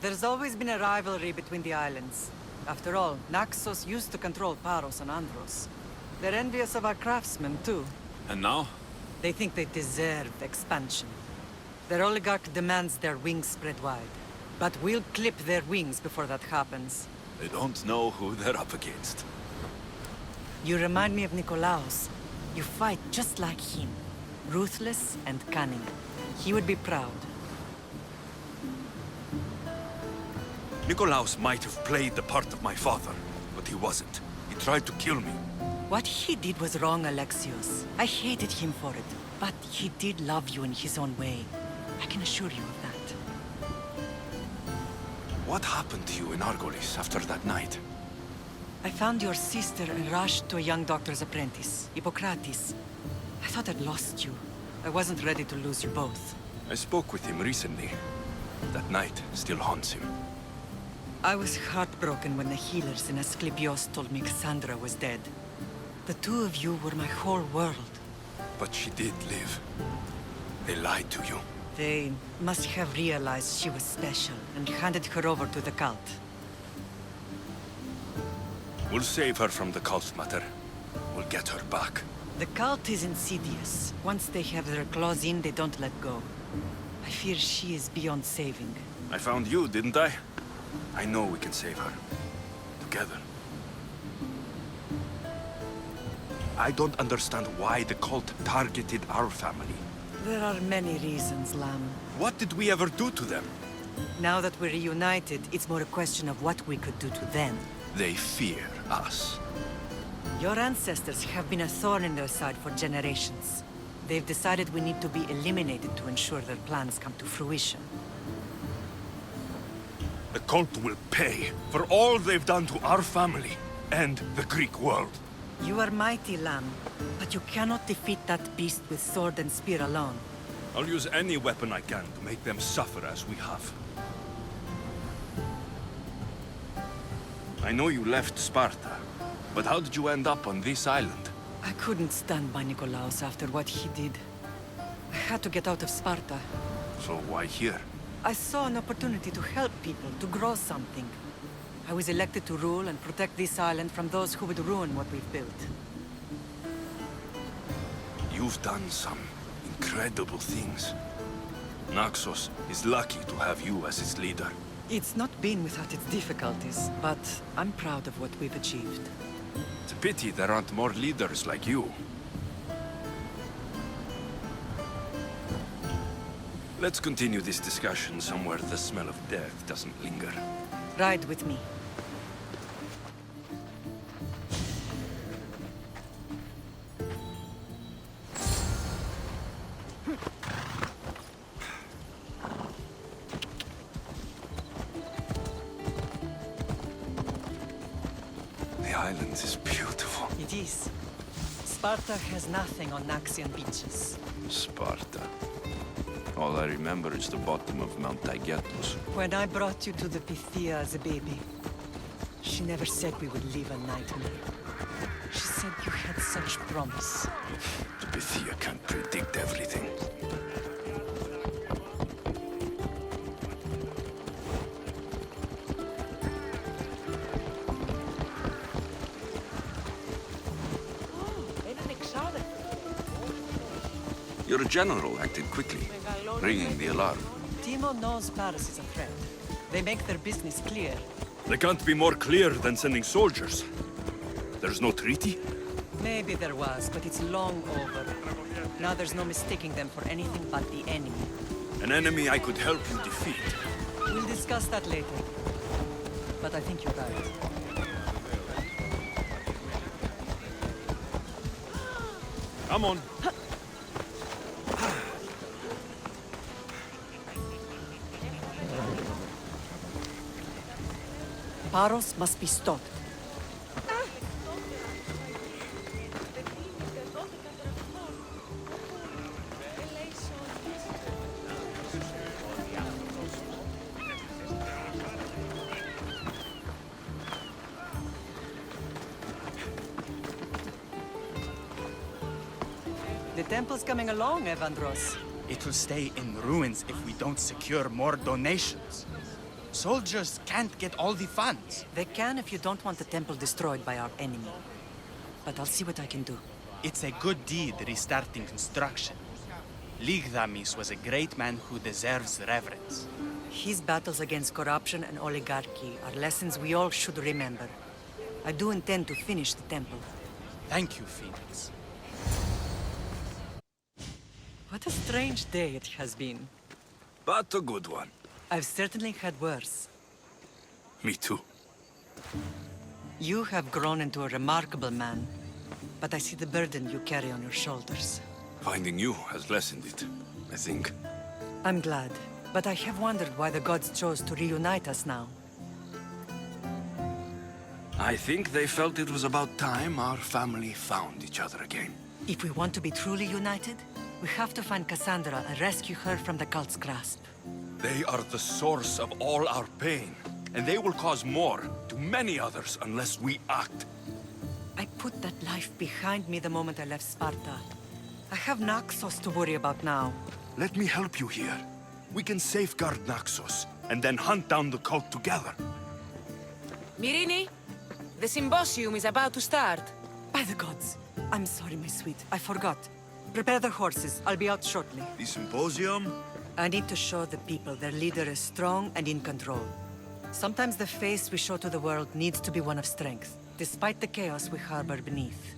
There's always been a rivalry between the islands. After all, Naxos used to control Paros and Andros. They're envious of our craftsmen, too. And now? They think they deserve expansion. Their oligarch demands their wings spread wide. But we'll clip their wings before that happens. They don't know who they're up against. You remind me of Nikolaos. You fight just like him. Ruthless and cunning. He would be proud. Nikolaos might have played the part of my father, but he wasn't. He tried to kill me. What he did was wrong, Alexios. I hated him for it. But he did love you in his own way. I can assure you of that. What happened to you in Argolis after that night? I found your sister and rushed to a young doctor's apprentice, Hippocrates. I thought I'd lost you. I wasn't ready to lose you both. I spoke with him recently. That night still haunts him. I was heartbroken when the healers in Asclepios told me Cassandra was dead. The two of you were my whole world. But she did live. They lied to you. They must have realized she was special and handed her over to the cult. We'll save her from the cult matter. We'll get her back. The cult is insidious. Once they have their claws in, they don't let go. I fear she is beyond saving. I found you, didn't I? I know we can save her. Together. I don't understand why the cult targeted our family. There are many reasons, Lam. What did we ever do to them? Now that we're reunited, it's more a question of what we could do to them. They fear us. Your ancestors have been a thorn in their side for generations. They've decided we need to be eliminated to ensure their plans come to fruition. The cult will pay for all they've done to our family and the Greek world. You are mighty, Lam, but you cannot defeat that beast with sword and spear alone. I'll use any weapon I can to make them suffer as we have. I know you left Sparta, but how did you end up on this island? I couldn't stand by Nikolaos after what he did. I had to get out of Sparta. So why here? I saw an opportunity to help people, to grow something. I was elected to rule and protect this island from those who would ruin what we've built. You've done some incredible things. Naxos is lucky to have you as its leader. It's not been without its difficulties, but I'm proud of what we've achieved. It's a pity there aren't more leaders like you. Let's continue this discussion somewhere the smell of death doesn't linger. Ride with me. The island is beautiful. It is. Sparta has nothing on Naxian beaches. Sparta. All I remember is the bottom of Mount Taygetus. When I brought you to the Pythia as a baby, she never said we would live a nightmare. She said you had such promise. The Pythia can't predict everything. Your general acted quickly, ringing the alarm. Timo knows Paris is a threat. They make their business clear. They can't be more clear than sending soldiers. There's no treaty? Maybe there was, but it's long over. Now there's no mistaking them for anything but the enemy. An enemy I could help you defeat. We'll discuss that later. But I think you're right. Come on. Paros must be stopped. The temple's coming along, Evandros. It will stay in ruins if we don't secure more donations. Soldiers can't get all the funds. They can if you don't want the temple destroyed by our enemy. But I'll see what I can do. It's a good deed restarting construction. Ligdamis was a great man who deserves reverence. His battles against corruption and oligarchy are lessons we all should remember. I do intend to finish the temple. Thank you, Phoenix. What a strange day it has been. But a good one. I've certainly had worse. Me too. You have grown into a remarkable man, but I see the burden you carry on your shoulders. Finding you has lessened it, I think. I'm glad, but I have wondered why the gods chose to reunite us now. I think they felt it was about time our family found each other again. If we want to be truly united, we have to find Cassandra and rescue her from the cult's grasp. They are the source of all our pain, and they will cause more to many others unless we act. I put that life behind me the moment I left Sparta. I have Naxos to worry about now. Let me help you here. We can safeguard Naxos, and then hunt down the cult together. Mirini, the symposium is about to start. By the gods. I'm sorry, my sweet. I forgot. Prepare the horses. I'll be out shortly. The symposium? I need to show the people their leader is strong and in control. Sometimes the face we show to the world needs to be one of strength, despite the chaos we harbor beneath.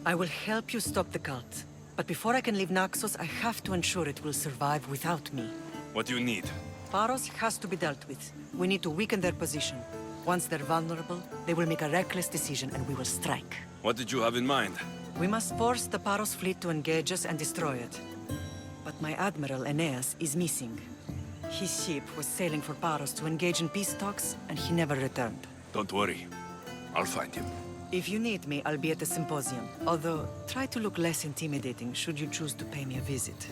I will help you stop the cult, but before I can leave Naxos, I have to ensure it will survive without me. What do you need? Paros has to be dealt with. We need to weaken their position. Once they're vulnerable, they will make a reckless decision and we will strike. What did you have in mind? We must force the Paros fleet to engage us and destroy it. But my admiral, Aeneas, is missing. His ship was sailing for Paros to engage in peace talks, and he never returned. Don't worry. I'll find him. If you need me, I'll be at the symposium. Although, try to look less intimidating should you choose to pay me a visit.